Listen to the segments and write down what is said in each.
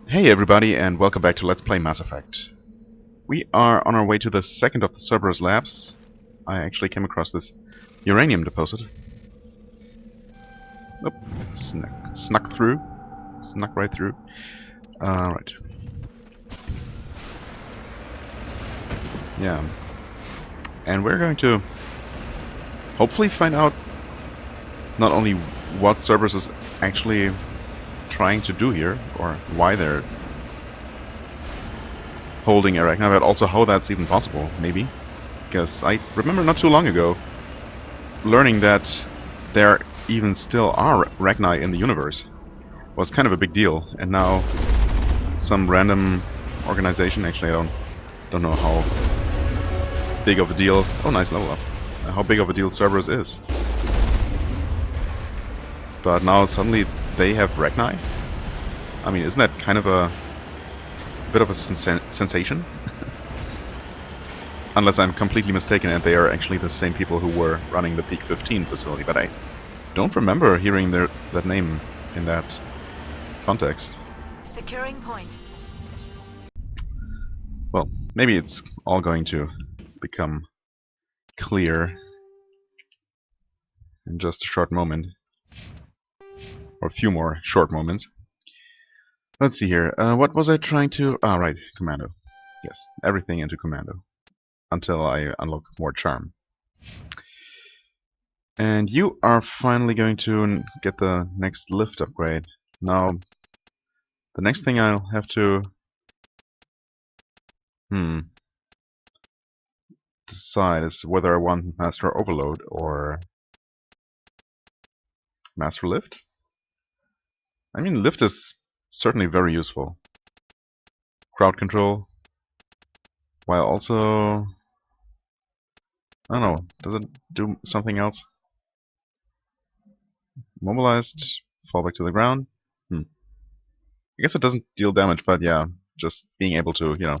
Hey everybody, and welcome back to Let's Play Mass Effect. We are on our way to the second of the Cerberus labs. I actually came across this uranium deposit. Nope, snuck through. Snuck right through. Right. Yeah. And we're going to hopefully find out not only what Cerberus is actually trying to do here, or why they're holding Arachna, but also how that's even possible, maybe. Because I remember not too long ago learning that there even still are Arachni in the universe. Was kind of a big deal, and now some random organization, actually I don't know how big of a deal, oh nice level up, how big of a deal Cerberus is. But now suddenly they have Arachni? I mean, isn't that kind of a bit of a sensation? Unless I'm completely mistaken and they are actually the same people who were running the Peak 15 facility, but I don't remember hearing that name in that context. Securing point. Well, maybe it's all going to become clear in just a short moment. Or a few more short moments. Let's see here. What was I trying to... Ah, right. Commando. Yes, everything into Commando. Until I unlock more charm. And you are finally going to get the next lift upgrade. Now, the next thing I'll have to... decide is whether I want Master Overload or... Master Lift? I mean, lift is certainly very useful. Crowd control. While also... I don't know, does it do something else? Mobilized, fall back to the ground. I guess it doesn't deal damage, but yeah, just being able to, you know,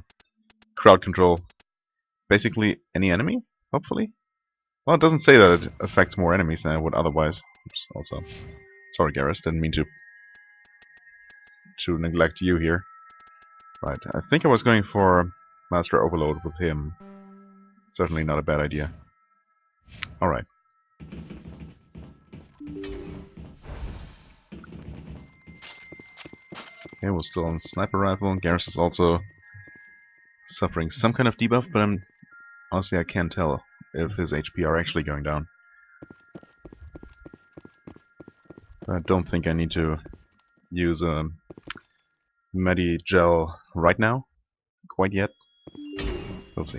crowd control basically any enemy, hopefully? Well, it doesn't say that it affects more enemies than it would otherwise. Oops, also. Sorry, Garrus, didn't mean to neglect you here. Right, I think I was going for Master Overload with him. Certainly not a bad idea. Alright. Okay, we're still on Sniper Rifle. Garrus is also suffering some kind of debuff, but honestly I can't tell if his HP are actually going down. I don't think I need to use a Medi Gel right now, quite yet. We'll see.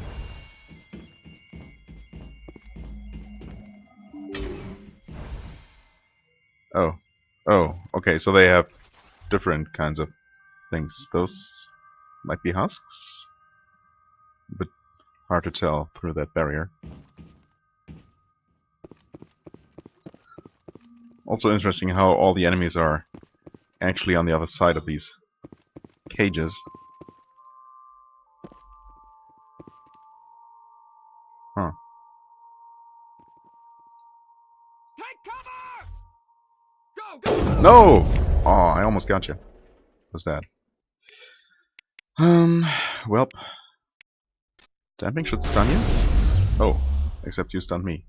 Oh, okay, so they have different kinds of things. Those might be husks? But hard to tell through that barrier. Also interesting how all the enemies are actually on the other side of these cages. Huh. Take cover! Go! No! Oh, I almost got you. What's that? Well. Damping should stun you? Oh, except you stunned me.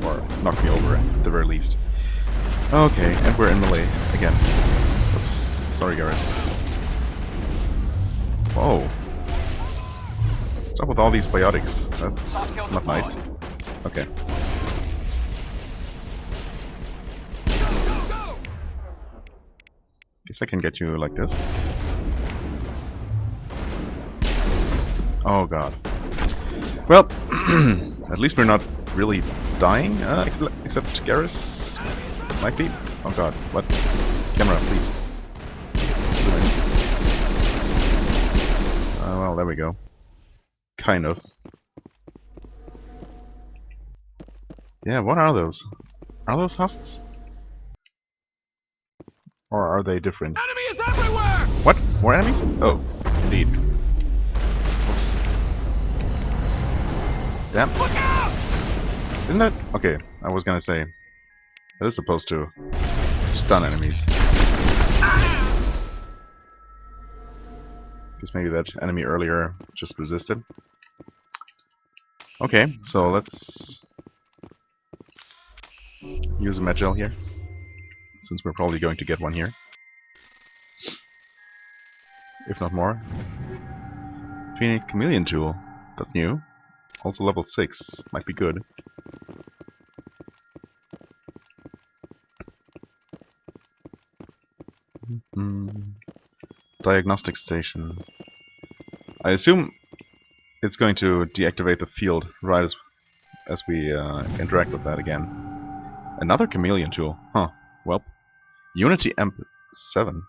Or knocked me over, at the very least. Okay, and we're in melee again. Oops, sorry Garrus. Whoa. What's up with all these biotics? That's not nice. Okay. Guess I can get you like this. Oh god. Well, at least we're not really dying, except Garrus might be. Oh god, what? Camera, please. Zoom in. Well, there we go. Kind of. Yeah, what are those? Are those husks? Or are they different? Enemy is everywhere! What? More enemies? Oh, indeed. Oops. Damn. Look out! Isn't that... Okay, I was gonna say... That is supposed to stun enemies. Guess maybe that enemy earlier just resisted. Okay, so let's use a Medgel here, since we're probably going to get one here. If not more. Phoenix Chameleon Tool. That's new. Also level 6. Might be good. Diagnostic station. I assume it's going to deactivate the field right as we interact with that again. Another chameleon tool. Huh. Well. Unity MP7.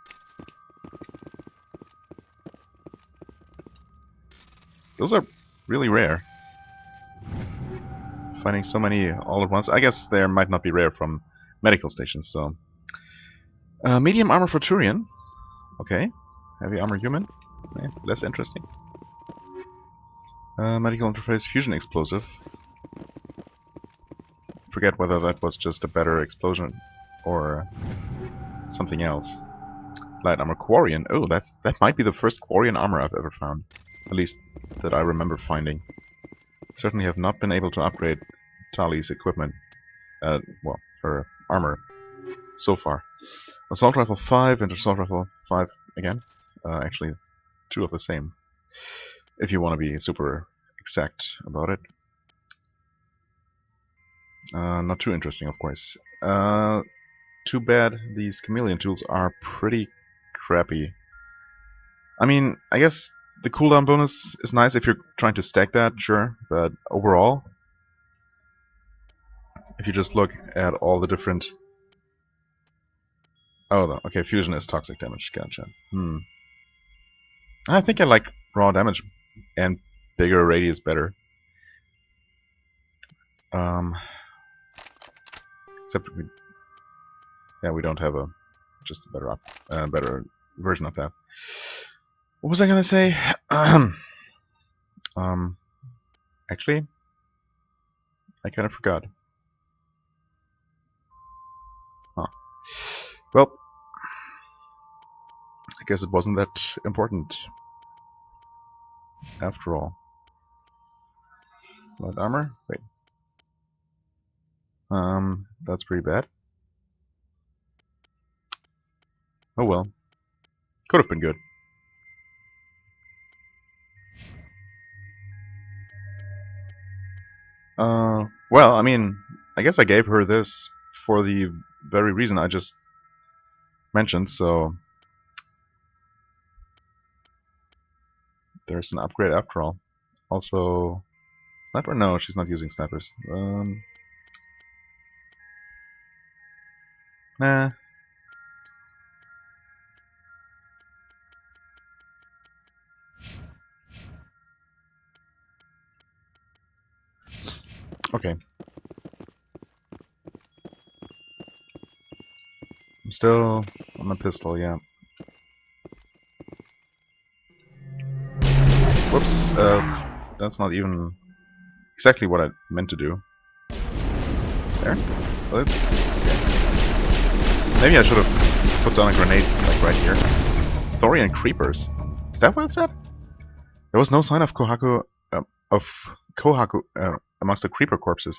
Those are really rare. Finding so many all at once. I guess there might not be rare from medical stations, so... medium armor for Turian. Okay. Heavy armor human. Okay. Less interesting. Medical interface fusion explosive. Forget whether that was just a better explosion or something else. Light armor Quarian. Oh, that might be the first Quarian armor I've ever found. At least that I remember finding. Certainly have not been able to upgrade Tali's equipment. Well, her armor so far. Assault rifle 5 and assault rifle 5 again. Actually, 2 of the same. If you want to be super exact about it. Not too interesting, of course. Too bad these chameleon tools are pretty crappy. I mean, I guess the cooldown bonus is nice if you're trying to stack that, sure, but overall, if you just look at all the different... Oh, okay, fusion is toxic damage, gotcha. I think I like raw damage and bigger radius better. Except we don't have just a better version of that. What was I gonna say? Actually, I kind of forgot. Huh. Well, I guess it wasn't that important after all. Light armor? Wait. That's pretty bad. Oh well. Could have been good. Well, I mean, I guess I gave her this for the very reason I just mentioned, so... There's an upgrade after all. Also... Sniper? No, she's not using snipers. Nah. Okay. I'm still on the pistol, yeah. Whoops, that's not even exactly what I meant to do. There? Okay. Maybe I should have put down a grenade, like right here. Thorian creepers. Is that what it said? There was no sign of Kohaku, amongst the creeper corpses.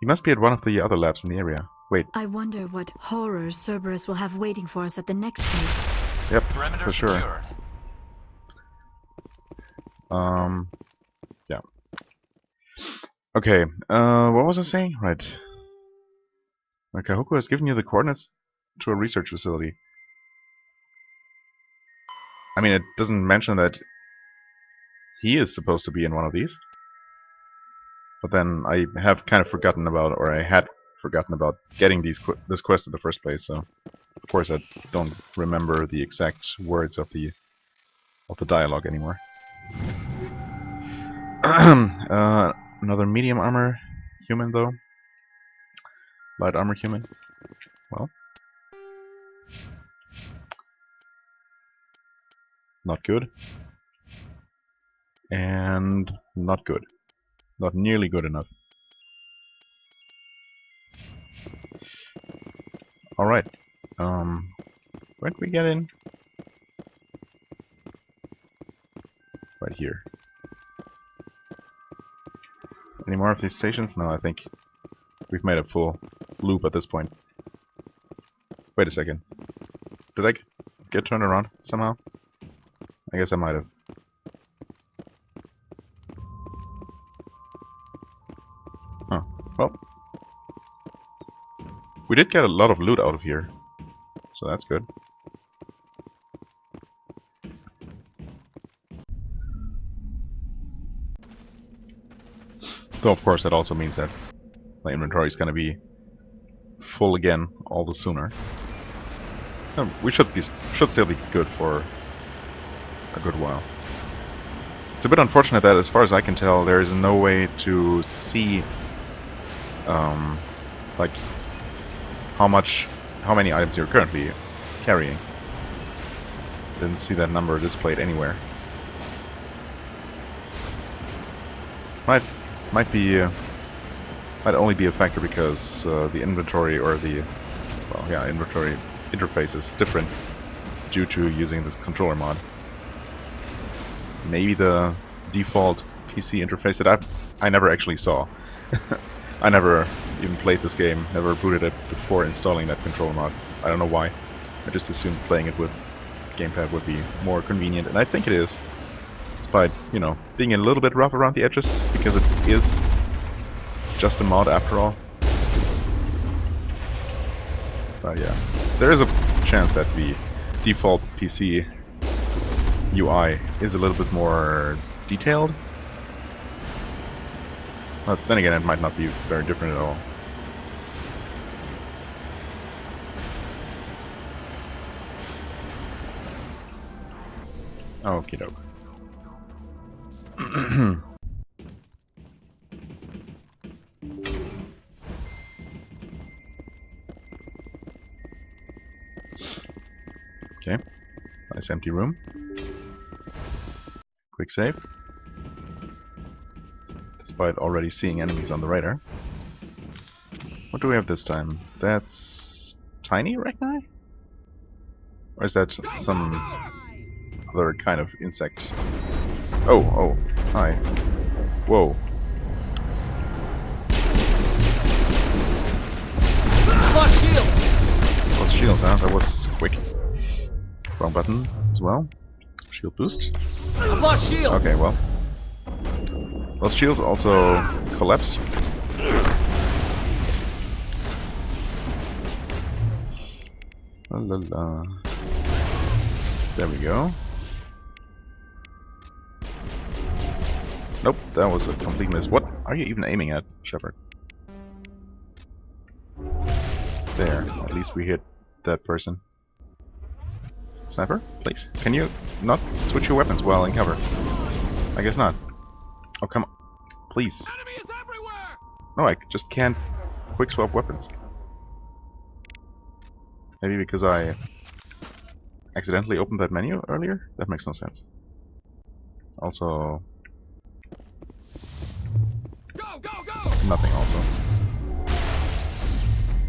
He must be at one of the other labs in the area. Wait. I wonder what horrors Cerberus will have waiting for us at the next place. Yep, Perimeter for sure. secured. Yeah. Okay, what was I saying? Right. Kahoku has given you the coordinates to a research facility. I mean, it doesn't mention that he is supposed to be in one of these. But then I have kind of forgotten about, or I had forgotten about getting this quest in the first place, so of course I don't remember the exact words of the dialogue anymore. Another medium armor human, though. Light armor human. Well. Not good. And not good. Not nearly good enough. Alright. Where'd we get in? here. Any more of these stations? No, I think we've made a full loop at this point. Wait a second. Did I get turned around somehow? I guess I might have. Huh. Well. We did get a lot of loot out of here. So that's good. Though of course that also means that my inventory is gonna be full again all the sooner. We should still be good for a good while. It's a bit unfortunate that, as far as I can tell, there is no way to see like how many items you're currently carrying. Didn't see that number displayed anywhere. Might only be a factor because the inventory or the inventory interface is different due to using this controller mod. Maybe the default PC interface that I never actually saw. I never even played this game, never booted it before installing that controller mod. I don't know why. I just assumed playing it with gamepad would be more convenient, and I think it is. Despite, you know, being a little bit rough around the edges, because it is just a mod after all. But yeah, there is a chance that the default PC UI is a little bit more detailed. But then again, it might not be very different at all. Okie doke. Okay, nice empty room. Quick save. Despite already seeing enemies on the radar. What do we have this time? That's tiny arachni? Or is that some other kind of insect? Oh, hi. Whoa. Lost shields! Lost shields, huh? That was quick. Wrong button as well. Shield boost. I've lost shields! Okay, well. Those shields also collapsed. La la la. There we go. Nope, that was a complete miss. What are you even aiming at, Shepard? There, at least we hit that person. Sniper, please. Can you not switch your weapons while in cover? I guess not. Oh, come on. Please. Enemy is everywhere! No, I just can't quick swap weapons. Maybe because I accidentally opened that menu earlier? That makes no sense. Also... Go, go, go! nothing also.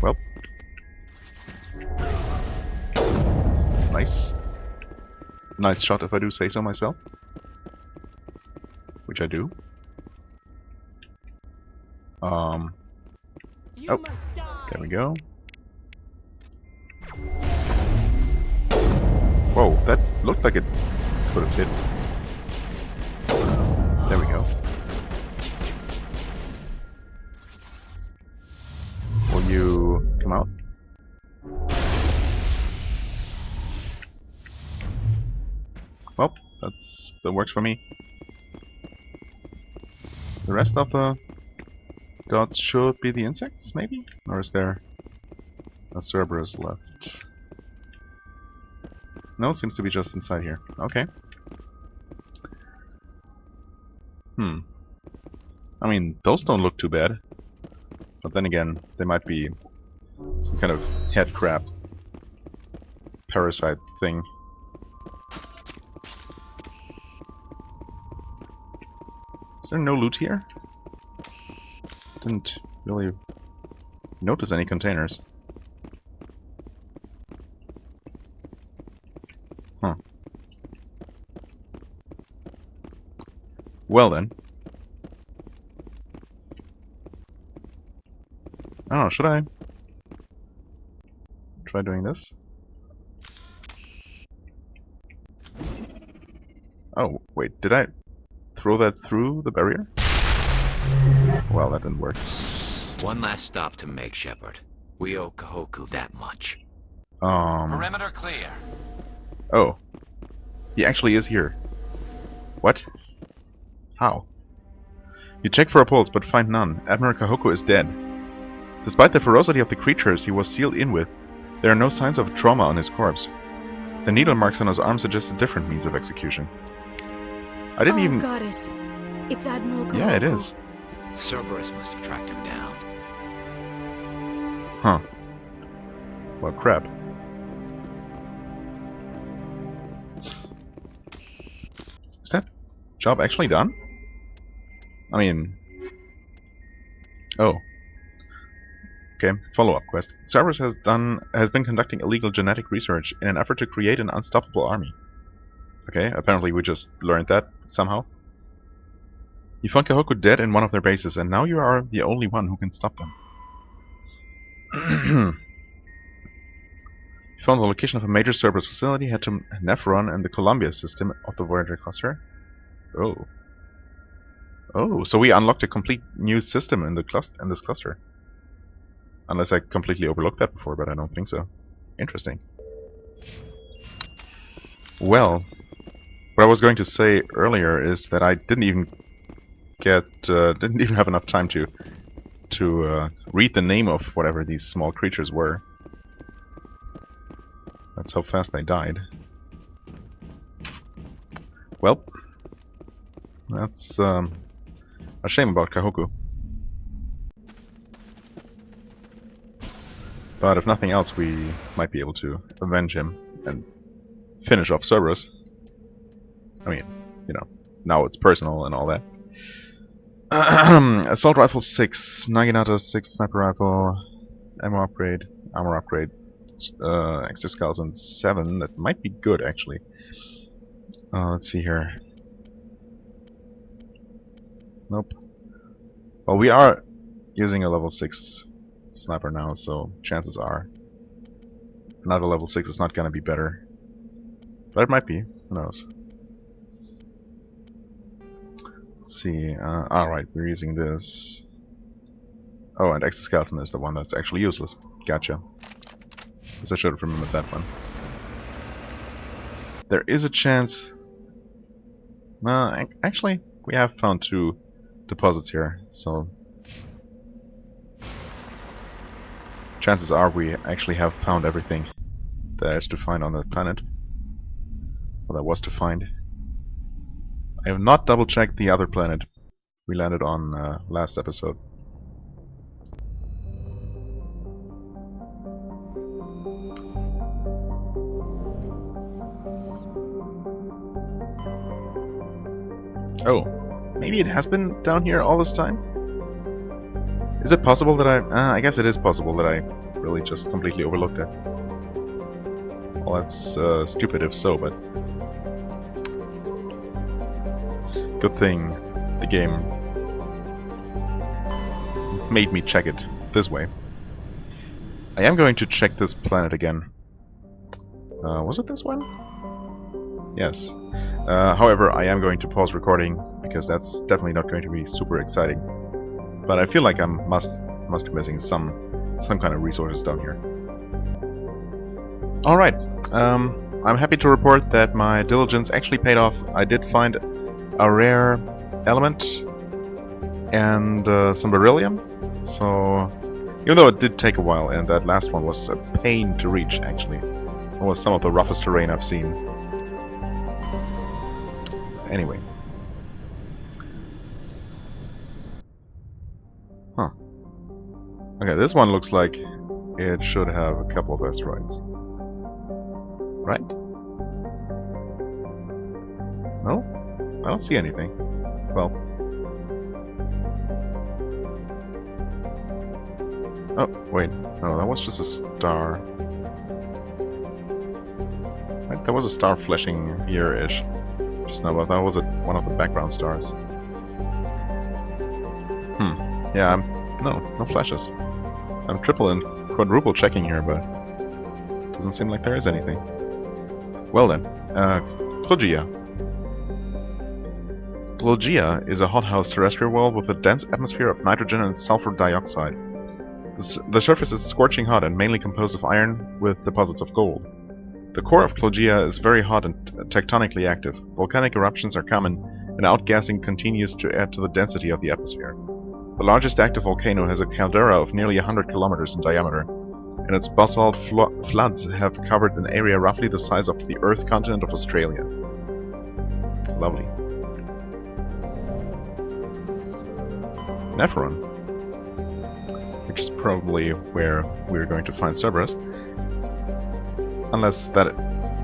Well. Nice. Nice shot if I do say so myself. Which I do. Oh, there we go. Whoa, that looked like it could have hit. There we go. Will you come out? Well, that works for me. The rest of the dots should be the insects, maybe? Or is there a Cerberus left? No, it seems to be just inside here. Okay. I mean, those don't look too bad. But then again, they might be some kind of head crab parasite thing. Is there no loot here? Didn't really notice any containers. Huh. Well then. I don't know, should I try doing this? Oh, wait, did I throw that through the barrier? Well, that didn't work. One last stop to make, Shepard. We owe Kahoku that much. Perimeter clear. Oh. He actually is here. What? How? You check for a pulse, but find none. Admiral Kahoku is dead. Despite the ferocity of the creatures he was sealed in with, there are no signs of trauma on his corpse. The needle marks on his arm suggest a different means of execution. I didn't even... Goddess. It's Admiral Kahoku. Yeah, it is. Cerberus must have tracked him down. Huh. Well, crap. Is that job actually done? I mean... Oh. Okay, follow-up quest. Cerberus has been conducting illegal genetic research in an effort to create an unstoppable army. Okay, apparently we just learned that somehow. You found Kahoku dead in one of their bases, and now you are the only one who can stop them. You found the location of a major Cerberus facility, head to Nephron and the Columbia system of the Voyager Cluster. Oh. Oh, so we unlocked a complete new system in this cluster. Unless I completely overlooked that before, but I don't think so. Interesting. Well, what I was going to say earlier is that I didn't even have enough time to read the name of whatever these small creatures were. That's how fast they died. Well, that's a shame about Kahoku. But if nothing else, we might be able to avenge him and finish off Cerberus. I mean, you know, now it's personal and all that. Assault Rifle 6, Naginata 6, Sniper Rifle, Armor Upgrade, Exoskeleton 7, that might be good actually. Let's see here. Nope. Well, we are using a level 6 sniper now, so chances are another level 6 is not gonna be better. But it might be, who knows. Let's see, alright, we're using this. Oh, and Exoskeleton is the one that's actually useless. Gotcha. Guess I should have remembered that one. There is a chance... actually, we have found 2 deposits here, so... chances are we actually have found everything there is to find on that planet. Well, there was to find. I have not double-checked the other planet we landed on last episode. Oh, maybe it has been down here all this time? Is it possible that I guess it is possible that I really just completely overlooked it. Well, that's stupid if so, but... good thing the game made me check it this way. I am going to check this planet again. Was it this one? Yes. However, I am going to pause recording, because that's definitely not going to be super exciting. But I feel like I must be missing some kind of resources down here. Alright, I'm happy to report that my diligence actually paid off. I did find a rare element and some beryllium. So, even though it did take a while, and that last one was a pain to reach actually. It was some of the roughest terrain I've seen. Anyway. Huh. Okay, this one looks like it should have a couple of asteroids. Right? No? I don't see anything. Well. Oh, wait. No, that was just a star. Right, there was a star flashing here-ish just now, but that was one of the background stars. Yeah, no flashes. I'm triple and quadruple checking here, but doesn't seem like there is anything. Well then, Clogia. Clogia is a hothouse terrestrial world with a dense atmosphere of nitrogen and sulfur dioxide. The surface is scorching hot and mainly composed of iron with deposits of gold. The core of Clogia is very hot and tectonically active. Volcanic eruptions are common, and outgassing continues to add to the density of the atmosphere. The largest active volcano has a caldera of nearly 100 kilometers in diameter, and its basalt floods have covered an area roughly the size of the Earth continent of Australia. Lovely. Nephron, which is probably where we're going to find Cerberus. Unless that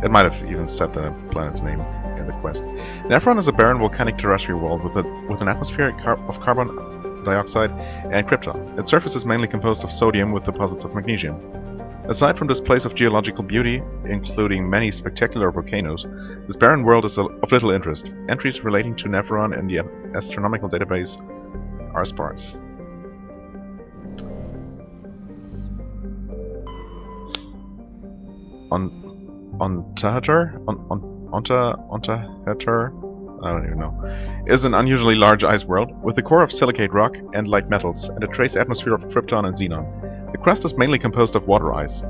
it might have even said the planet's name in the quest. Nephron is a barren volcanic terrestrial world with an atmosphere of carbon dioxide and krypton. Its surface is mainly composed of sodium with deposits of magnesium. Aside from this place of geological beauty, including many spectacular volcanoes, this barren world is of little interest. Entries relating to Nephron in the astronomical database are sparse. Ontaheter? Ontaheter? I don't even know. Is an unusually large ice world with a core of silicate rock and light metals and a trace atmosphere of krypton and xenon. The crust is mainly composed of water ice.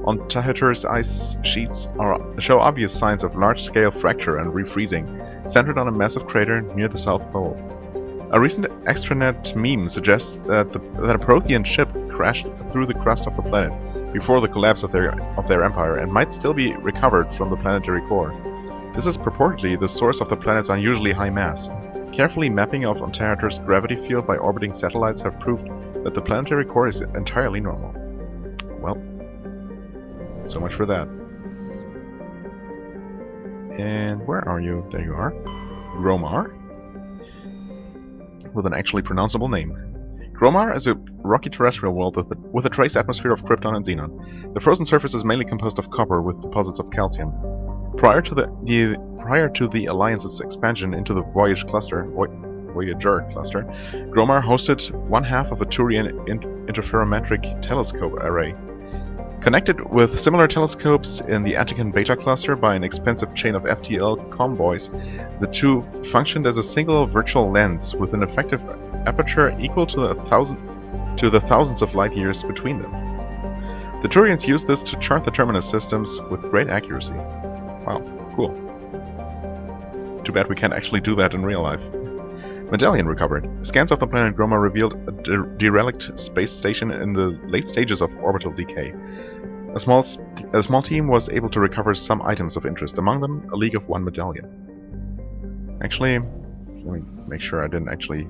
Ontaheter's ice sheets show obvious signs of large-scale fracture and refreezing, centered on a massive crater near the South Pole. A recent extranet meme suggests that a Prothean ship crashed through the crust of the planet before the collapse of their empire and might still be recovered from the planetary core. This is purportedly the source of the planet's unusually high mass. Carefully mapping of Ontaheter's gravity field by orbiting satellites have proved that the planetary core is entirely normal. Well, so much for that. And where are you? There you are. Gromar? With an actually pronounceable name. Gromar is a rocky terrestrial world with a trace atmosphere of krypton and xenon. The frozen surface is mainly composed of copper with deposits of calcium. Prior to the Alliance's expansion into the Voyager Cluster, Gromar hosted one half of a Turian interferometric telescope array. Connected with similar telescopes in the Attican Beta Cluster by an expensive chain of FTL comboys, the two functioned as a single virtual lens with an effective aperture equal to the thousands of light years between them. The Turians used this to chart the terminus systems with great accuracy. Wow, cool. Too bad we can't actually do that in real life. Medallion recovered. Scans of the planet Gromar revealed a derelict space station in the late stages of orbital decay. A small team was able to recover some items of interest, among them a League of One medallion. Actually, let me make sure I didn't actually...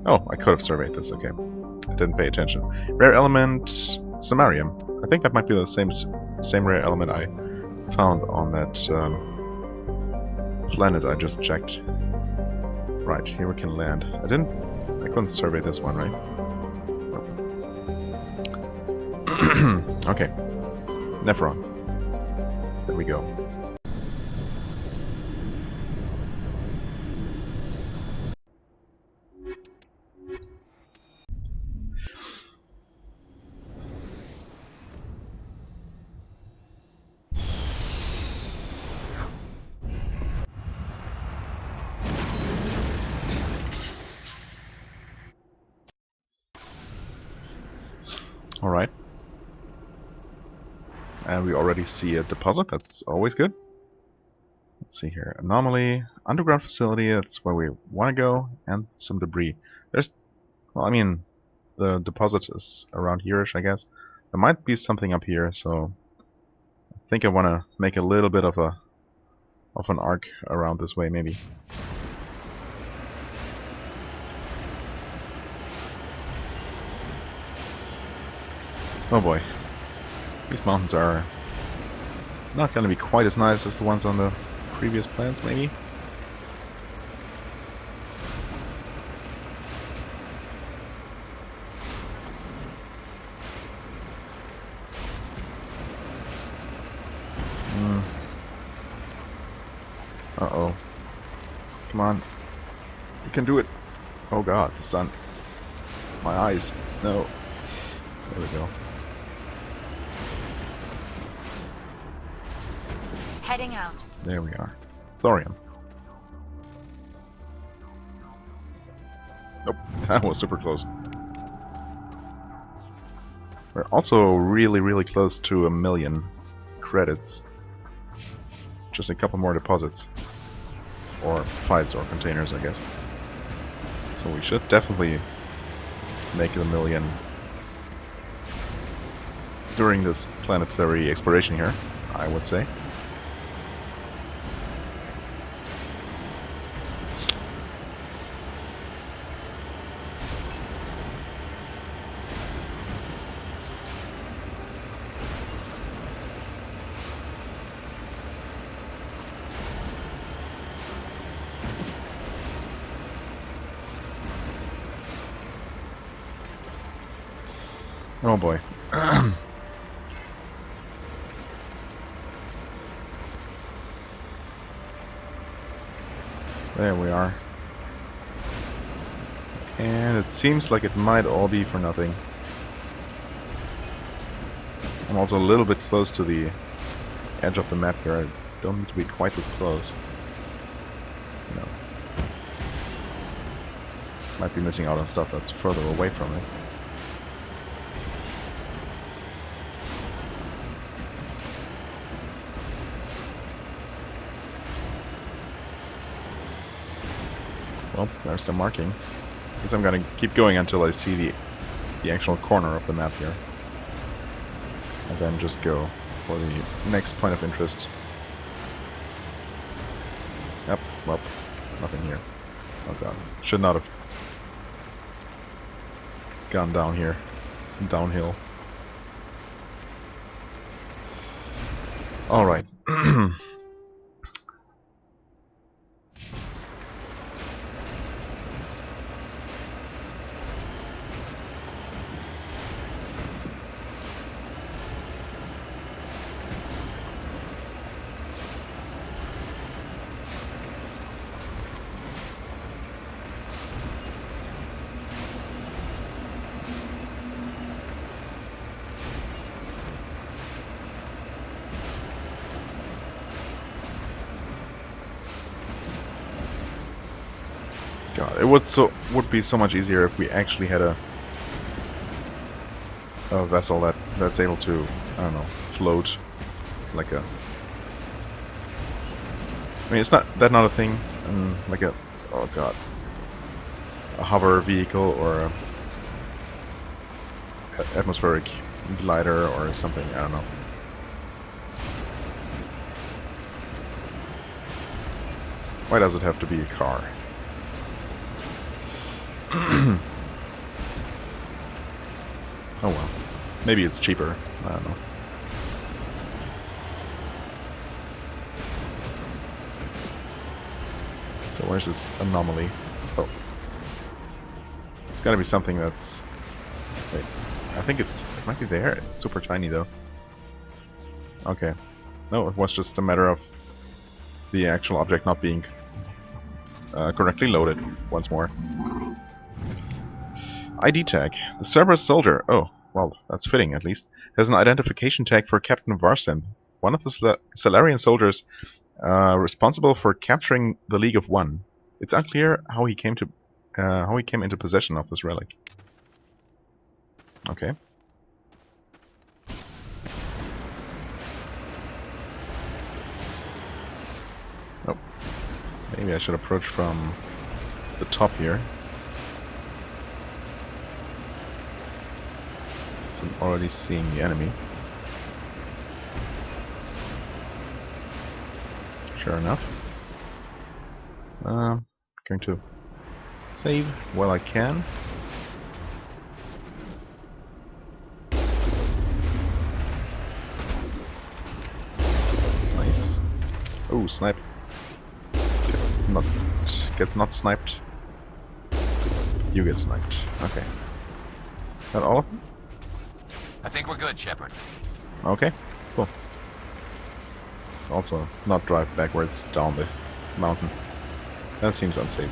Oh, I could have surveyed this, okay. I didn't pay attention. Rare element... Samarium. I think that might be the same rare element I found on that planet I just checked. Right, here we can land. I couldn't survey this one, right? Nope. Okay. Nephron. There we go. Alright. And we already see a deposit, that's always good. Let's see here. Anomaly, underground facility, that's where we want to go, and some debris. Well, I mean, the deposit is around here-ish, I guess. There might be something up here, so I think I want to make a little bit of an arc around this way, maybe. Oh boy. These mountains are not going to be quite as nice as the ones on the previous planets, maybe? Uh-oh. Come on. You can do it. Oh god, the sun. My eyes. No. There we go. Heading out. There we are. Thorium. Nope, that was super close. We're also really, really close to 1 million credits. Just a couple more deposits. Or fights or containers, I guess. So we should definitely make it 1 million during this planetary exploration here, I would say. Oh boy. There we are. And it seems like it might all be for nothing. I'm also a little bit close to the edge of the map here. I don't need to be quite this close. No. Might be missing out on stuff that's further away from it. Well, there's the marking. I guess I'm gonna keep going until I see the actual corner of the map here. And then just go for the next point of interest. Yep, well, nothing here. Oh god. Should not have gone down here. Downhill. Alright. God, it would be so much easier if we actually had a vessel that's able to, I don't know, float like a. I mean, it's not a thing, like a, oh god, a hover vehicle or a atmospheric glider or something. I don't know. Why does it have to be a car? Oh well. Maybe it's cheaper. I don't know. So where's this anomaly? Oh. It's gotta be something that's... Wait. I think it might be there. It's super tiny though. Okay. No, it was just a matter of the actual object not being correctly loaded once more. ID tag. The Cerberus soldier, oh, well, that's fitting at least, has an identification tag for Captain Varsen, one of the Salarian soldiers responsible for capturing the League of One. It's unclear how he came into possession of this relic. Okay. Oh. Maybe I should approach from the top here. So I'm already seeing the enemy. Sure enough. Going to save while I can. Nice. Oh, snipe. Get not sniped. You get sniped. Okay. That all of them? I think we're good, Shepard. Okay, cool. Also, not drive backwards down the mountain. That seems unsafe.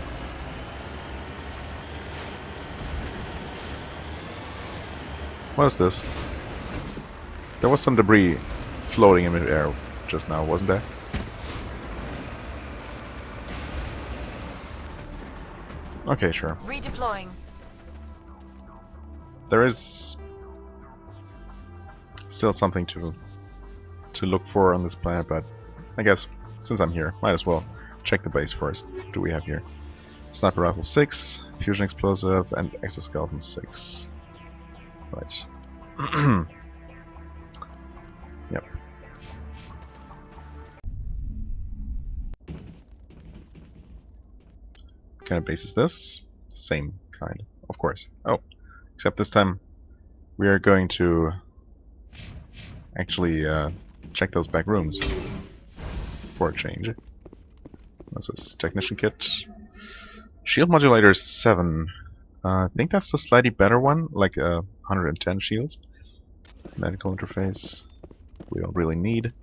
What is this? There was some debris floating in midair just now, wasn't there? Okay, sure. Redeploying. There is still something to look for on this planet, but I guess since I'm here, might as well check the base first. What do we have here? Sniper rifle 6, fusion explosive, and exoskeleton 6. Right. Yep. What kind of base is this? Same kind, of course. Oh, except this time we are going to actually check those back rooms for a change. What's this? Technician kit. Shield modulator 7. I think that's the slightly better one, like 110 shields. Medical interface. We don't really need.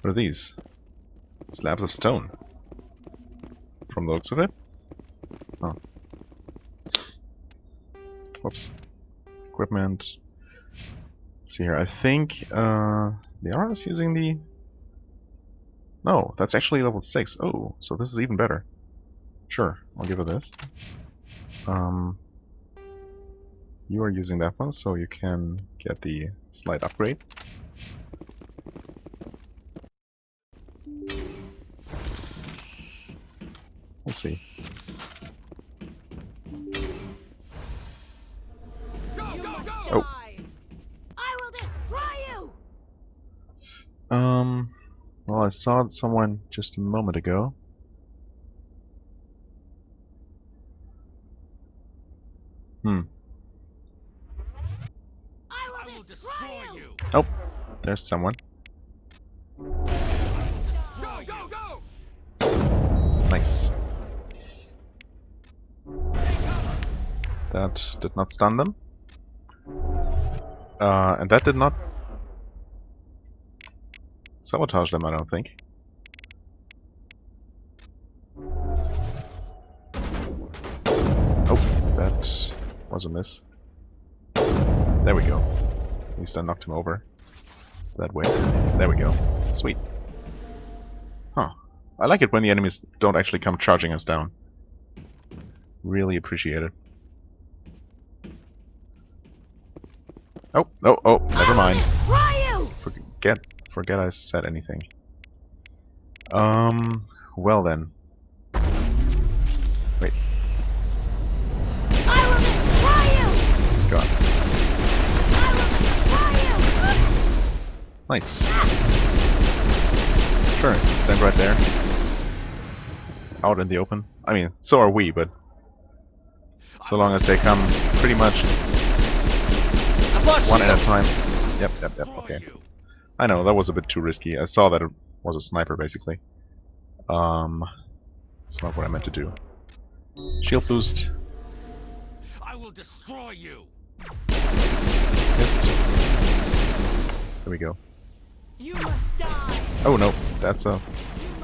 What are these? Slabs of stone. From the looks of it. Oh. Whoops. Equipment. Let's see here. I think the R is using the. No, that's actually level 6. Oh, so this is even better. Sure, I'll give it this. You are using that one, so you can get the slight upgrade. Let's see. Oh. I will destroy you. Well, I saw someone just a moment ago. I will destroy you. Oh, there's someone. Go. Nice. That did not stun them. And that did not sabotage them, I don't think. Oh, that was a miss. There we go. At least I knocked him over. That way. There we go. Sweet. Huh. I like it when the enemies don't actually come charging us down. Really appreciate it. Oh, never mind. Forget I said anything. Well then. Wait. I will destroy you. Go on. I will destroy you. Nice. Sure, stand right there. Out in the open. I mean, so are we, but so long as they come pretty much one at a time. Yep, okay. I know, that was a bit too risky. I saw that it was a sniper, basically. It's not what I meant to do. Shield boost. I will destroy you. Missed. There we go. You must die. Oh no, that's a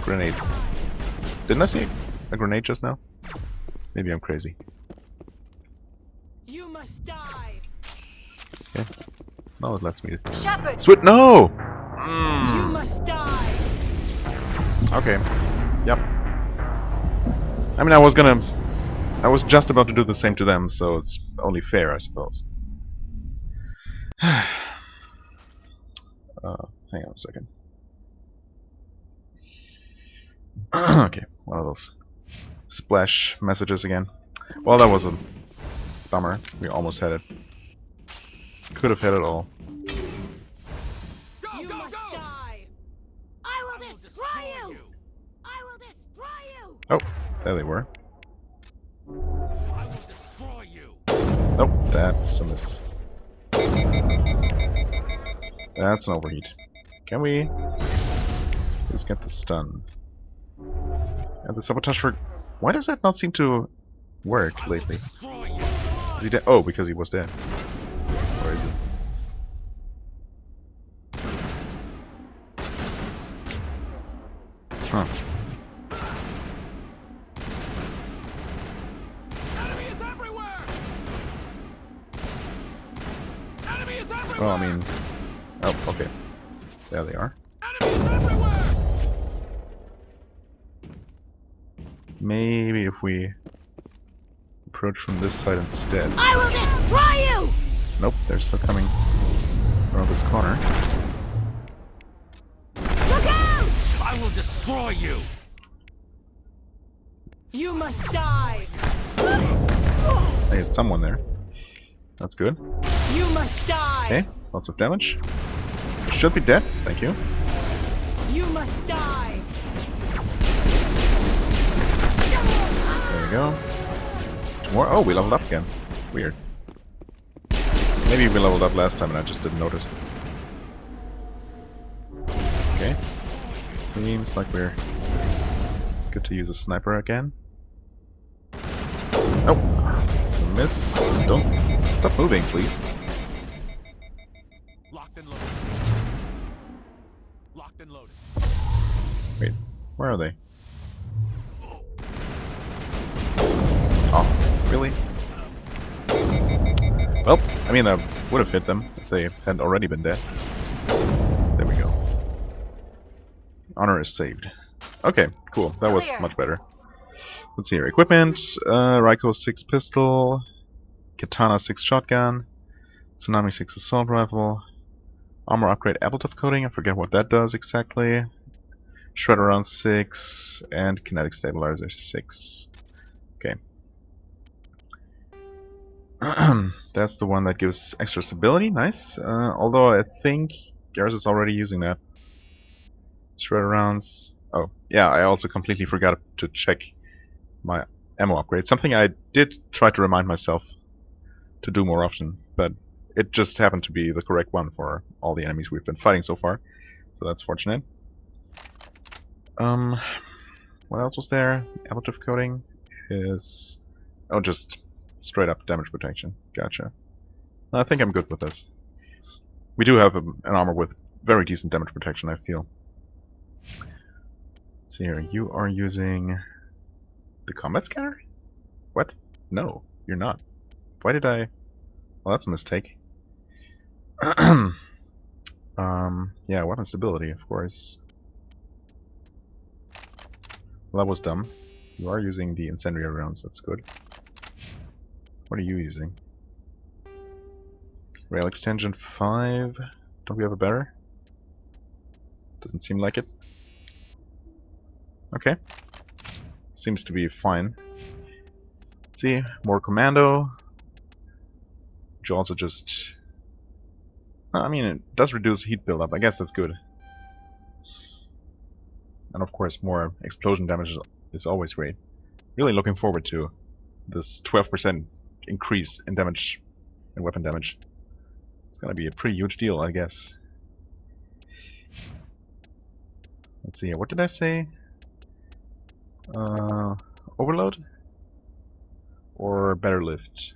grenade. Didn't I see a grenade just now? Maybe I'm crazy. You must die. Okay. No, it lets me. Shepard. Sweet. No. You must die. Okay. Yep. I mean, I was just about to do the same to them, so it's only fair, I suppose. Hang on a second. Okay, one of those splash messages again. Well, that was a bummer. We almost had it. Could have had it all. You must die. I will destroy you. I will destroy you. Oh, there they were. I will destroy you. Nope, that's a miss. That's an overheat. Can we please get the stun? And the sabotage for... Why does that not seem to work lately? Destroy you. Is he dead? Oh, because he was dead. Where is he? Huh. Enemy is everywhere. Well, I mean... Oh, okay. There they are. Enemies everywhere! Maybe if we approach from this side instead. I will destroy you! Nope, they're still coming around this corner. Look out! I will destroy you! You must die! I hit someone there. That's good. You must die! Okay, lots of damage. Should be dead, thank you. You must die! There we go. Two more. Oh, we leveled up again. Weird. Maybe we leveled up last time and I just didn't notice. Okay. Seems like we're good to use a sniper again. Oh, it's a miss. Don't stop moving, please. Locked and loaded. Locked and loaded. Wait, where are they? Oh, really? Well, I mean, I would have hit them if they hadn't already been dead. There we go. Honor is saved. Okay, cool. That was much better. Let's see here. Equipment. Raiko 6 pistol. Katana 6 shotgun. Tsunami 6 assault rifle. Armor upgrade Abletov coating. I forget what that does exactly. Shredder round 6. And kinetic stabilizer 6. Okay. That's the one that gives extra stability. Nice. Although I think Garrus is already using that. Shredder rounds. Oh, yeah, I also completely forgot to check my ammo upgrade. Something I did try to remind myself to do more often, but it just happened to be the correct one for all the enemies we've been fighting so far. So that's fortunate. What else was there? Ablative coating is... Oh, just straight up damage protection. Gotcha. I think I'm good with this. We do have an armor with very decent damage protection, I feel. Let's see here. You are using the combat scanner? What? No, you're not. Why did I... Well, that's a mistake. Yeah, weapon stability, of course. Well, that was dumb. You are using the incendiary rounds, that's good. What are you using? Rail extension 5. Don't we have a better? Doesn't seem like it. Okay. Seems to be fine. Let's see, more commando. Which also just... I mean, it does reduce heat buildup. I guess that's good. And of course, more explosion damage is always great. Really looking forward to this 12% increase in damage, in weapon damage. It's gonna be a pretty huge deal, I guess. Let's see here. What did I say? Overload? Or better lift?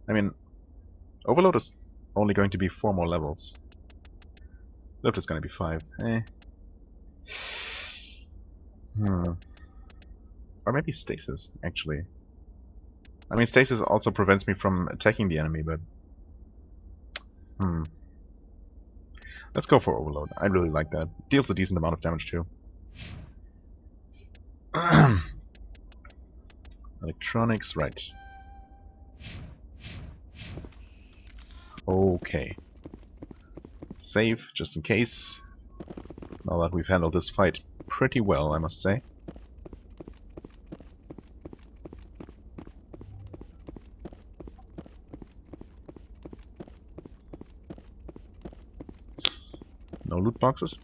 I mean, overload is only going to be 4 more levels. Lift is going to be 5. Or maybe stasis, actually. I mean, stasis also prevents me from attacking the enemy, but... Let's go for overload. I really like that. Deals a decent amount of damage, too. Electronics, right. Okay. Save, just in case. Now that we've handled this fight pretty well, I must say. No loot boxes.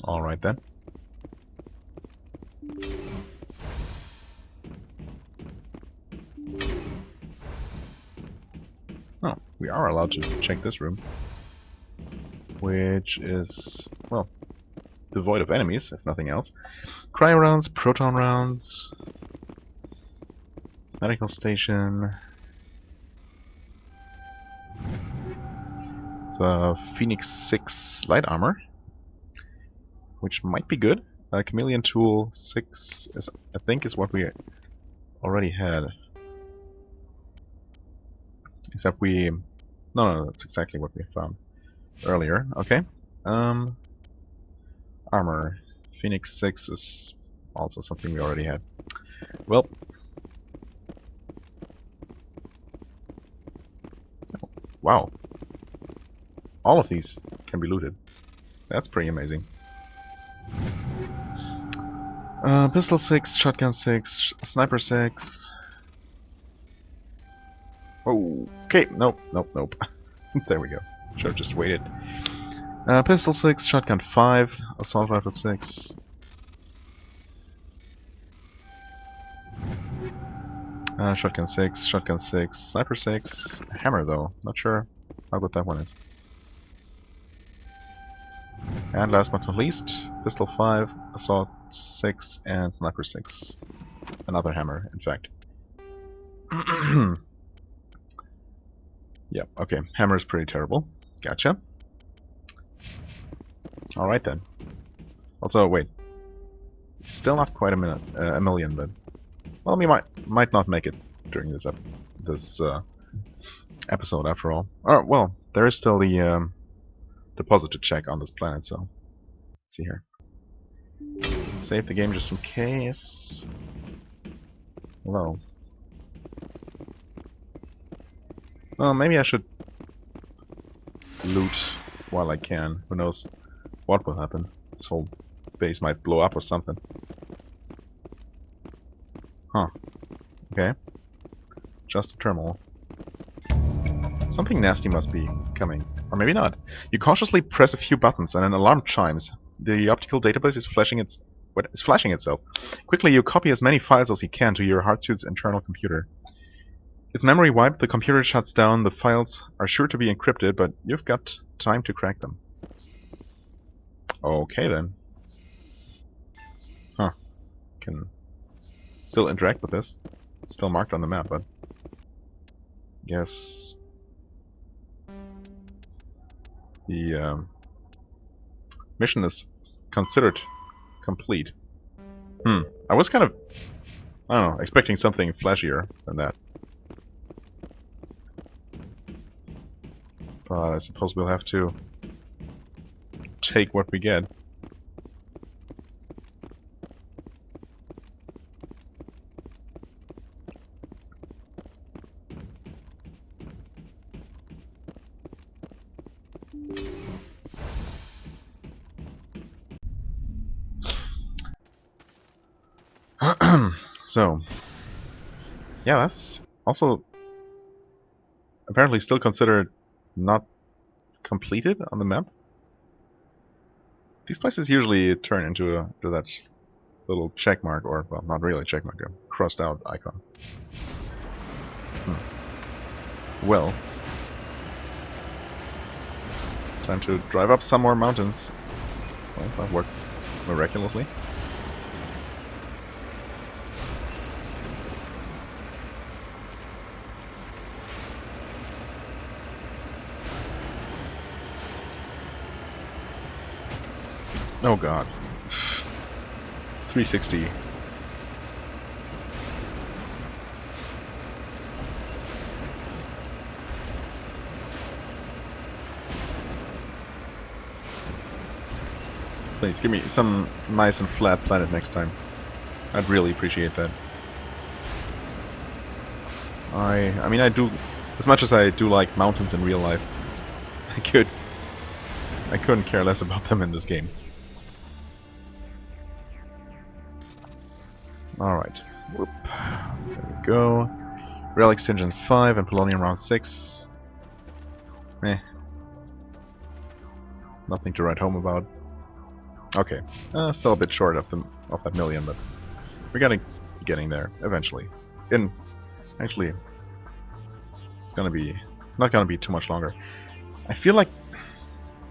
Alright then. Oh, we are allowed to check this room. Which is, well, devoid of enemies, if nothing else. Cryo rounds, proton rounds, medical station, the Phoenix 6 light armor, which might be good. Chameleon tool 6 is, I think, is what we already had. Except we... No, that's exactly what we found earlier. Okay. Armor. Phoenix 6 is also something we already had. Well. Wow. All of these can be looted. That's pretty amazing. Pistol 6, shotgun 6, sniper 6. Okay, nope. There we go. Should have just waited. Pistol 6, shotgun 5, assault rifle 6. Shotgun 6, sniper 6, hammer though. Not sure how good that one is. And last but not least, pistol 5, assault 6, and sniper 6. Another hammer, in fact. Yep, okay. Hammer is pretty terrible. Gotcha. Alright then. Also, wait. Still not quite a million, but... Well, we might not make it during this episode, after all. Oh, well, there is still the deposit to check on this planet, so... Let's see here. Save the game just in case. Hello. Well, maybe I should loot while I can. Who knows what will happen. This whole base might blow up or something. Huh. Okay. Just a terminal. Something nasty must be coming. Or maybe not. You cautiously press a few buttons and an alarm chimes. The optical database is flashing itself. Quickly, you copy as many files as you can to your hardsuit's internal computer. Its memory wiped, the computer shuts down, the files are sure to be encrypted, but you've got time to crack them. Okay then. Huh. Can still interact with this. It's still marked on the map, but... Guess... The mission is considered complete. I was kind of, I don't know, expecting something flashier than that. But I suppose we'll have to take what we get. So, yeah, that's also apparently still considered not completed on the map. These places usually turn into that little check mark, or, well, not really a check mark, a crossed out icon. Well, time to drive up some more mountains. Well, that worked miraculously. Oh god. 360. Please give me some nice and flat planet next time. I'd really appreciate that. I mean, I do, as much as I do like mountains in real life, I couldn't care less about them in this game. Alright. Whoop. There we go. Relics Engine 5 and Polonium Round 6. Nothing to write home about. Okay. Still a bit short of that million, but we're getting there eventually. Actually, it's not gonna be too much longer. I feel like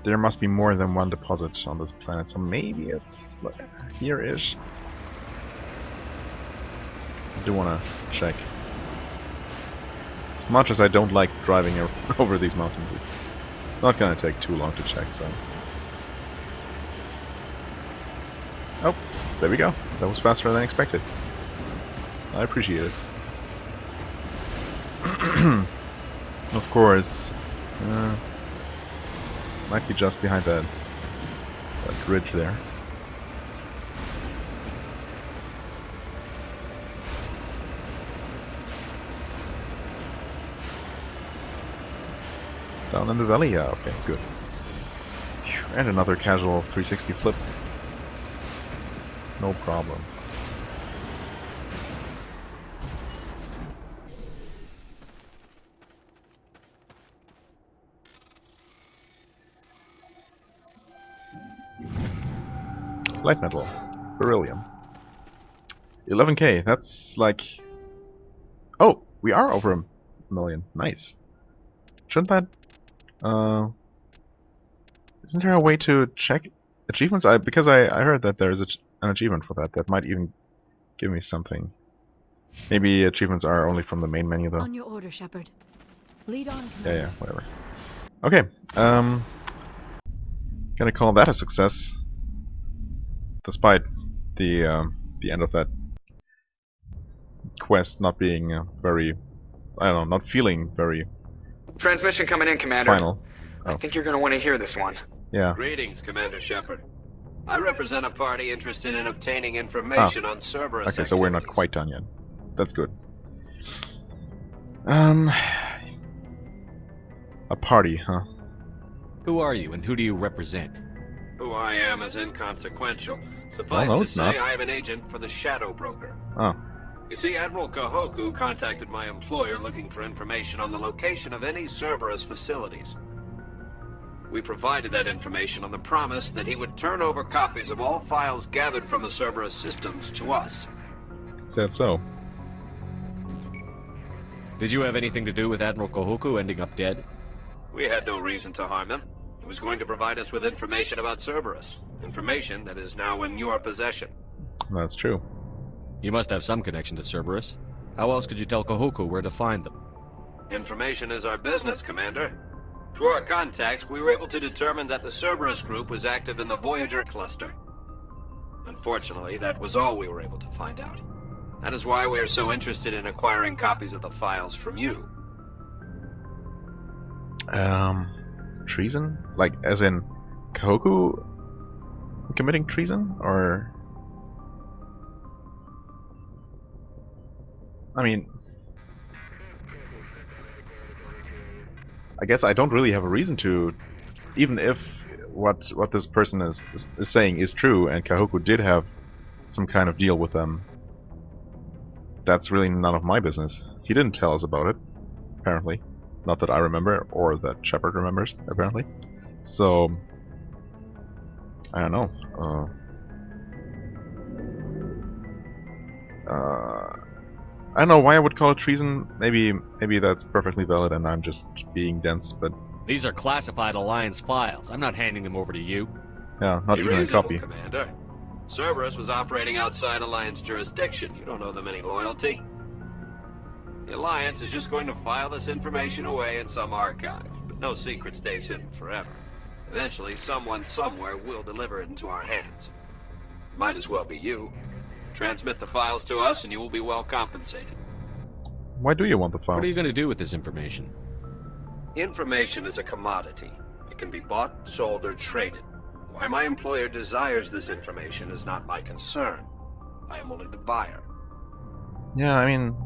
there must be more than one deposit on this planet, so maybe it's like here-ish. I do want to check. As much as I don't like driving over these mountains, it's not going to take too long to check, so... Oh, There we go. That was faster than expected. I appreciate it. Of course. Might be just behind that ridge there. Down in the valley? Yeah, okay, good. And another casual 360 flip. No problem. Light metal. Beryllium. 11k, that's like... Oh, we are over a million. Nice. Shouldn't that... Isn't there a way to check achievements? Because I heard that there's an achievement for that. That might even give me something. Maybe achievements are only from the main menu though. On your order, Shepard. Lead on. Yeah, whatever. Okay, gonna call that a success. Despite the end of that quest not being very, I don't know, not feeling very Transmission coming in, Commander. final. Oh. I think you're going to want to hear this one. Yeah. Greetings, Commander Shepard. I represent a party interested in obtaining information on Cerberus Okay, so we're not activities. quite done yet. That's good. A party, huh? Who are you and who do you represent? Who I am is inconsequential. Suffice no, to it's say, not. I am an agent for the Shadow Broker. Oh. You see, Admiral Kahoku contacted my employer looking for information on the location of any Cerberus facilities. We provided that information on the promise that he would turn over copies of all files gathered from the Cerberus systems to us. Is that so? Did you have anything to do with Admiral Kahoku ending up dead? We had no reason to harm him. He was going to provide us with information about Cerberus. Information that is now in your possession. That's true. You must have some connection to Cerberus. How else could you tell Kahoku where to find them? Information is our business, Commander. Through our contacts, we were able to determine that the Cerberus group was active in the Voyager Cluster. Unfortunately, that was all we were able to find out. That is why we are so interested in acquiring copies of the files from you. Treason? Like, as in Kahoku committing treason? Or... I mean... I guess I don't really have a reason to, even if what this person is saying is true, and Kahoku did have some kind of deal with them. That's really none of my business. He didn't tell us about it, apparently. Not that I remember, or that Shepard remembers, apparently. So, I don't know. I don't know why I would call it treason. Maybe that's perfectly valid and I'm just being dense, but... These are classified Alliance files. I'm not handing them over to you. Yeah, not Be even a reasonable, copy. Commander. Cerberus was operating outside Alliance jurisdiction. You don't owe them any loyalty. The Alliance is just going to file this information away in some archive, but no secret stays hidden forever. Eventually, someone somewhere will deliver it into our hands. Might as well be you. Transmit the files to us and you will be well compensated. Why do you want the files? What are you going to do with this information? Information is a commodity. It can be bought, sold, or traded. Why my employer desires this information is not my concern. I am only the buyer. Yeah, I mean...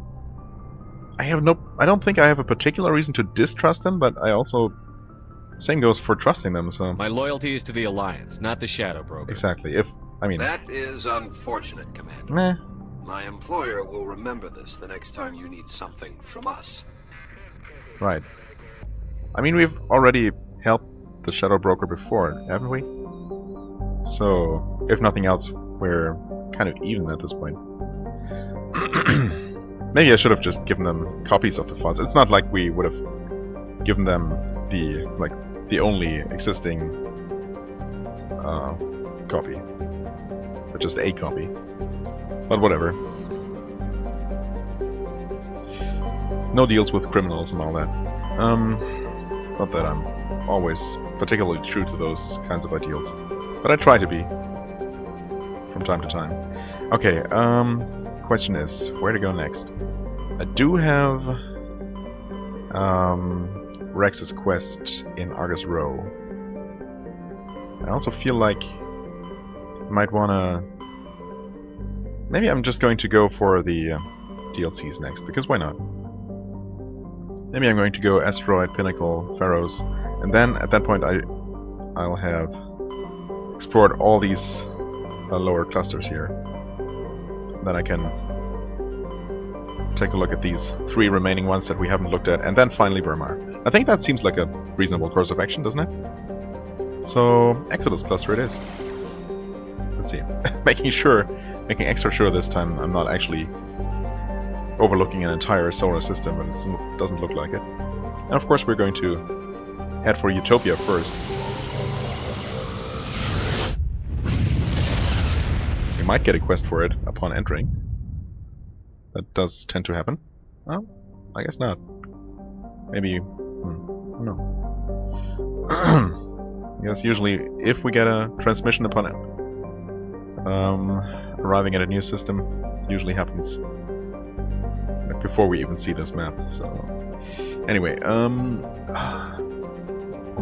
I don't think I have a particular reason to distrust them, but I also... Same goes for trusting them, so... My loyalty is to the Alliance, not the Shadow Broker. Exactly, I mean... That is unfortunate, Commander. Meh. My employer will remember this the next time you need something from us. Right. I mean, we've already helped the Shadow Broker before, haven't we? So, if nothing else, we're kind of even at this point. Maybe I should have just given them copies of the files. It's not like we would have given them the only existing copy. But just a copy. But whatever. No deals with criminals and all that. Not that I'm always particularly true to those kinds of ideals. But I try to be. from time to time. Okay, question is, where to go next? I do have Rex's quest in Argus Row. I also feel like I might wanna... Maybe I'm just going to go for the DLCs next, because why not? Maybe I'm going to go Asteroid, Pinnacle, Pharaohs, and then at that point I'll have explored all these lower clusters here. Then I can take a look at these 3 remaining ones that we haven't looked at, and then finally Vermar. I think that seems like a reasonable course of action, doesn't it? So, Exodus cluster it is. Let's see. Making extra sure this time I'm not actually overlooking an entire solar system, but it doesn't look like it. And of course we're going to head for Utopia first. We might get a quest for it upon entering. That does tend to happen. Well, I guess not. Maybe... no. Because usually if we get a transmission upon it, arriving at a new system, it usually happens like before we even see this map. So anyway, on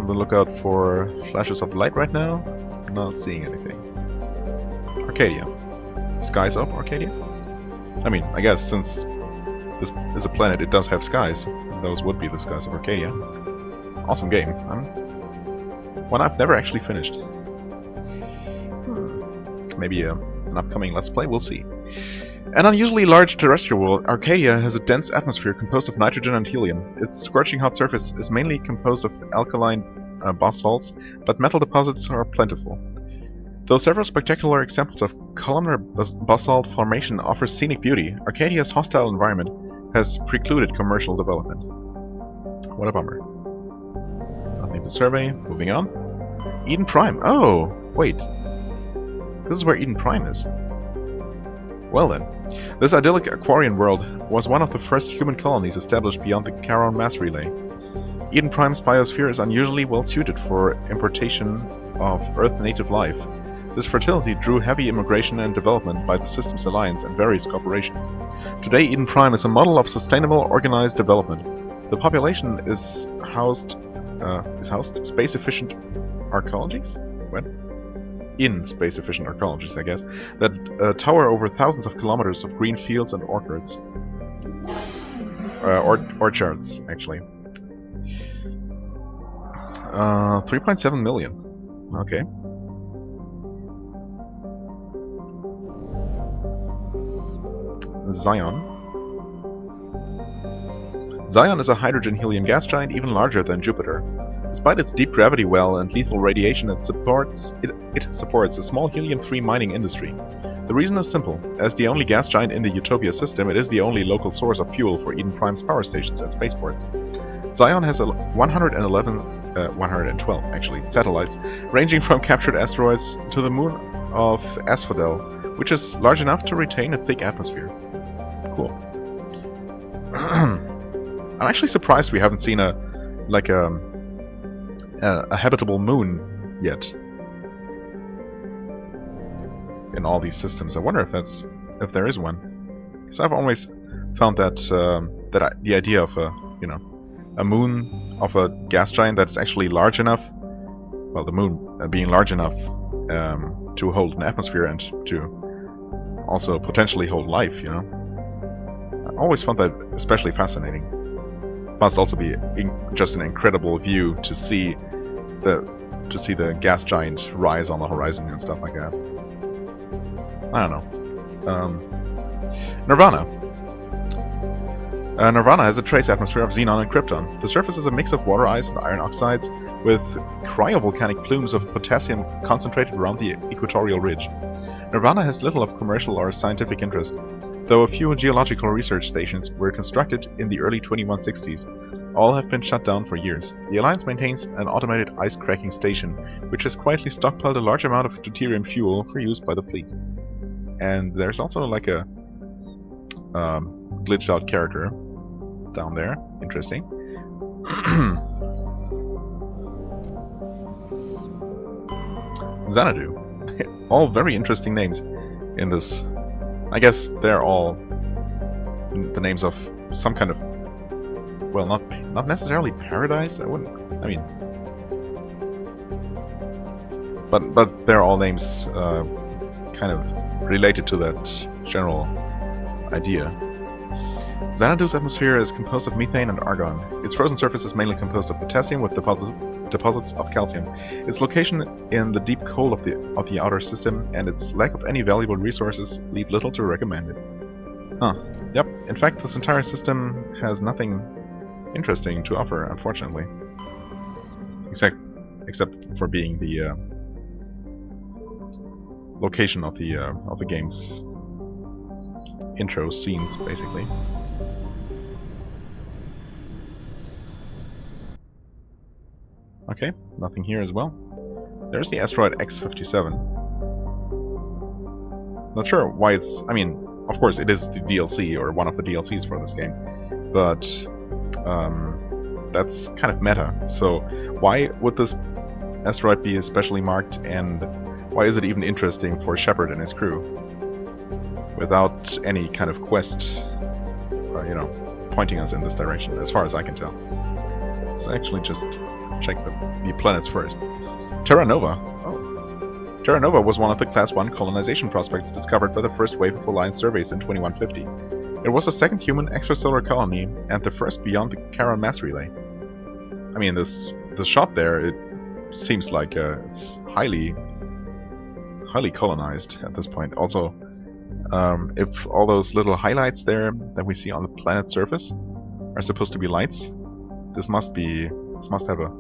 the lookout for flashes of light right now. Not seeing anything. Arcadia. Skies up, Arcadia? I mean, I guess since this is a planet, it does have skies. Those would be the skies of Arcadia. Awesome game. One I've never actually finished. Maybe an upcoming Let's Play, we'll see. An unusually large terrestrial world, Arcadia has a dense atmosphere composed of nitrogen and helium. Its scorching hot surface is mainly composed of alkaline basalts, but metal deposits are plentiful. Though several spectacular examples of columnar basalt formation offer scenic beauty, Arcadia's hostile environment has precluded commercial development. What a bummer. Nothing to survey. Moving on. Eden Prime. Oh, wait. This is where Eden Prime is. Well then. This idyllic Aquarian world was one of the first human colonies established beyond the Charon mass relay. Eden Prime's biosphere is unusually well suited for importation of Earth-native life. This fertility drew heavy immigration and development by the Systems Alliance and various corporations. Today, Eden Prime is a model of sustainable, organized development. The population is housed space-efficient arcologies? What? In space-efficient arcologies, I guess, that tower over thousands of kilometers of green fields and orchards. Orchards, actually. 3.7 million. Okay. Zion. Zion is a hydrogen-helium gas giant even larger than Jupiter. Despite its deep gravity well and lethal radiation, it supports a small helium-3 mining industry. The reason is simple. As the only gas giant in the Utopia system, it is the only local source of fuel for Eden Prime's power stations and spaceports. Zion has 112 actually, satellites, ranging from captured asteroids to the moon of Asphodel, which is large enough to retain a thick atmosphere. Cool. I'm actually surprised we haven't seen a habitable moon yet in all these systems. I wonder if there is one. Because I've always found that the idea of a moon of a gas giant that's actually large enough, well, the moon being large enough to hold an atmosphere and to also potentially hold life, I always found that especially fascinating. Must also be just an incredible view to see the gas giant rise on the horizon and stuff like that. I don't know. Nirvana. Nirvana has a trace atmosphere of xenon and krypton. The surface is a mix of water ice and iron oxides, with cryovolcanic plumes of potassium concentrated around the equatorial ridge. Nirvana has little of commercial or scientific interest, though a few geological research stations were constructed in the early 2160s. All have been shut down for years. The Alliance maintains an automated ice-cracking station, which has quietly stockpiled a large amount of deuterium fuel for use by the fleet. And there's also like a glitched out character down there. Interesting. Xanadu. All very interesting names. in this. I guess they're all the names of some kind of, well, not necessarily paradise. I mean, but they're all names kind of related to that general idea. Xanadu's atmosphere is composed of methane and argon. Its frozen surface is mainly composed of potassium with deposits of calcium. Its location in the deep cold of the outer system and its lack of any valuable resources leave little to recommend it. Huh. Yep. In fact, this entire system has nothing interesting to offer, unfortunately. Except for being the location of the game's intro scenes, basically. Okay, nothing here as well. There's the asteroid X-57. Not sure why it's... I mean, of course it is the DLC, or one of the DLCs for this game, but that's kind of meta. So why would this asteroid be especially marked, and why is it even interesting for Shepard and his crew? Without any kind of quest, you know, pointing us in this direction, as far as I can tell. Let's actually just check the planets first. Terra Nova. Oh. Terra Nova was one of the Class 1 colonization prospects discovered by the first wave of Alliance surveys in 2150. It was the second human extrasolar colony and the first beyond the Charon mass relay. I mean, the shot there, it seems like it's highly colonized at this point. Also, if all those little highlights there that we see on the planet's surface are supposed to be lights, this must have a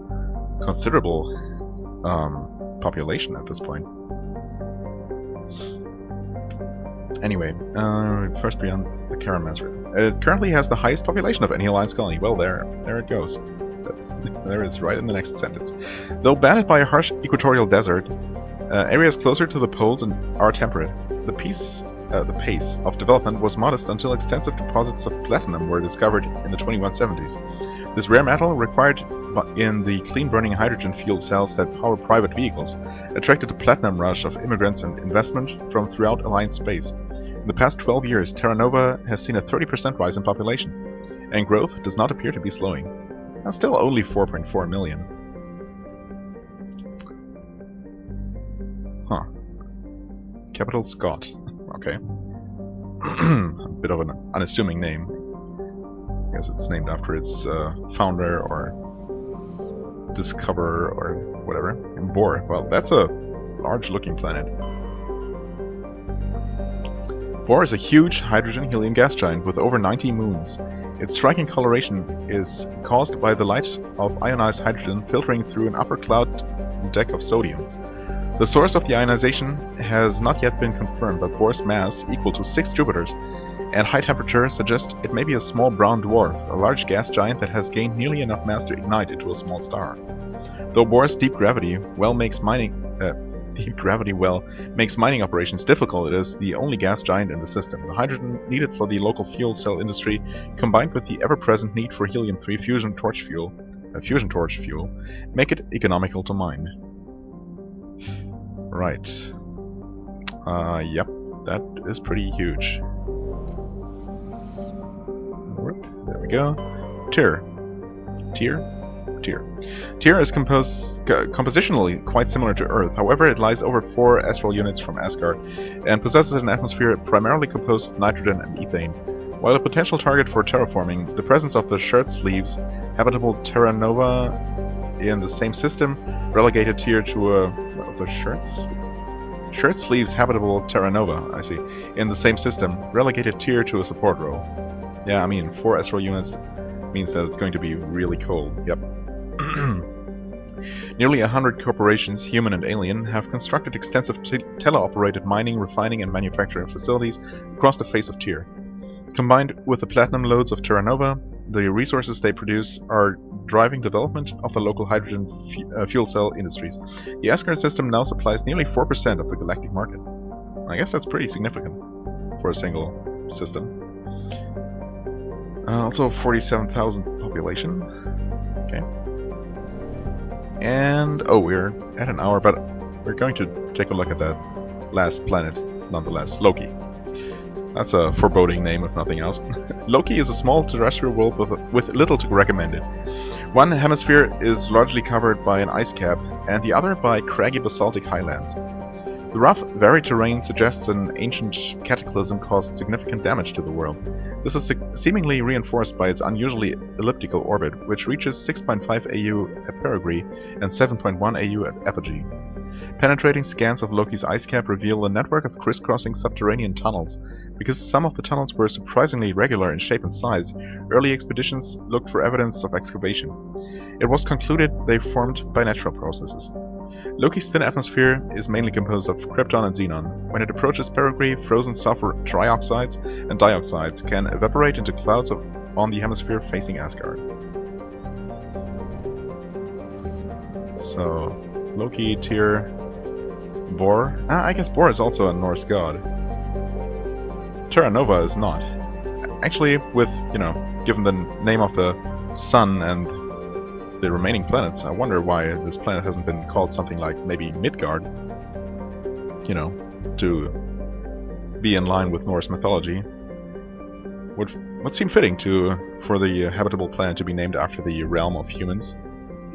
considerable population at this point. Anyway, first beyond the Charon mass relay. It currently has the highest population of any Alliance colony. Well, there it goes. There it is, right in the next sentence. Though bounded by a harsh equatorial desert, areas closer to the poles are temperate. The pace of development was modest until extensive deposits of platinum were discovered in the 2170s. This rare metal, required in the clean-burning hydrogen fuel cells that power private vehicles, attracted a platinum rush of immigrants and investment from throughout Alliance space. In the past 12 years, Terra Nova has seen a 30% rise in population, and growth does not appear to be slowing. That's still only 4.4 million. Huh. Capital Scott. Okay. A bit of an unassuming name. I guess it's named after its founder or discoverer or whatever. And Bohr. Well, that's a large-looking planet. Bohr is a huge hydrogen-helium gas giant with over 90 moons. Its striking coloration is caused by the light of ionized hydrogen filtering through an upper cloud deck of sodium. The source of the ionization has not yet been confirmed, but Bohr's mass, equal to 6 Jupiters, and high temperature suggest it may be a small brown dwarf, a large gas giant that has gained nearly enough mass to ignite into a small star. Though Bohr's deep gravity well makes mining operations difficult, it is the only gas giant in the system. The hydrogen needed for the local fuel cell industry, combined with the ever-present need for helium-3 fusion torch fuel, make it economical to mine. Right. Yep, that is pretty huge. There we go. Tyr is compositionally quite similar to Earth. However, it lies over 4 astral units from Asgard and possesses an atmosphere primarily composed of nitrogen and ethane. While a potential target for terraforming, the presence of the shirt sleeves habitable Terra Nova in the same system relegated Tyr to a... well, the shirt sleeves habitable Terra Nova, I see, in the same system relegated Tyr to a support role. Yeah, I mean, 4 astral units means that it's going to be really cold. Yep. Nearly 100 corporations, human and alien, have constructed extensive teleoperated mining, refining, and manufacturing facilities across the face of Tyr. Combined with the platinum lodes of Terra Nova, the resources they produce are driving development of the local hydrogen fuel cell industries. The Asgard system now supplies nearly 4% of the galactic market. I guess that's pretty significant for a single system. Also 47,000 population. Okay. And, oh, we're at an hour, but we're going to take a look at that last planet nonetheless. Loki. That's a foreboding name, if nothing else. Loki is a small terrestrial world with little to recommend it. One hemisphere is largely covered by an ice cap, and the other by craggy basaltic highlands. The rough, varied terrain suggests an ancient cataclysm caused significant damage to the world. This is seemingly reinforced by its unusually elliptical orbit, which reaches 6.5 AU at perigee and 7.1 AU at apogee. Penetrating scans of Loki's ice cap reveal a network of crisscrossing subterranean tunnels. Because some of the tunnels were surprisingly regular in shape and size, early expeditions looked for evidence of excavation. It was concluded they formed by natural processes. Loki's thin atmosphere is mainly composed of krypton and xenon. When it approaches perigee, frozen sulfur trioxides and dioxides can evaporate into clouds on the hemisphere facing Asgard. So, Loki, Tyr, Bor. I guess Bor is also a Norse god. Terra Nova is not. Actually, with, given the name of the sun and the remaining planets, I wonder why this planet hasn't been called something like maybe Midgard. To be in line with Norse mythology. Would seem fitting for the habitable planet to be named after the realm of humans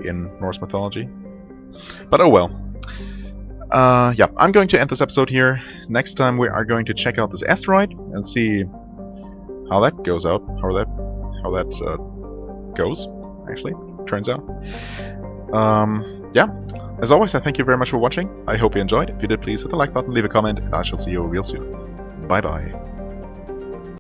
in Norse mythology. But oh well. Yeah, I'm going to end this episode here. Next time we are going to check out this asteroid and see how that goes out. How that goes, actually, turns out. Yeah, as always, I thank you very much for watching. I hope you enjoyed. If you did, please hit the like button, leave a comment, and I shall see you real soon. Bye bye.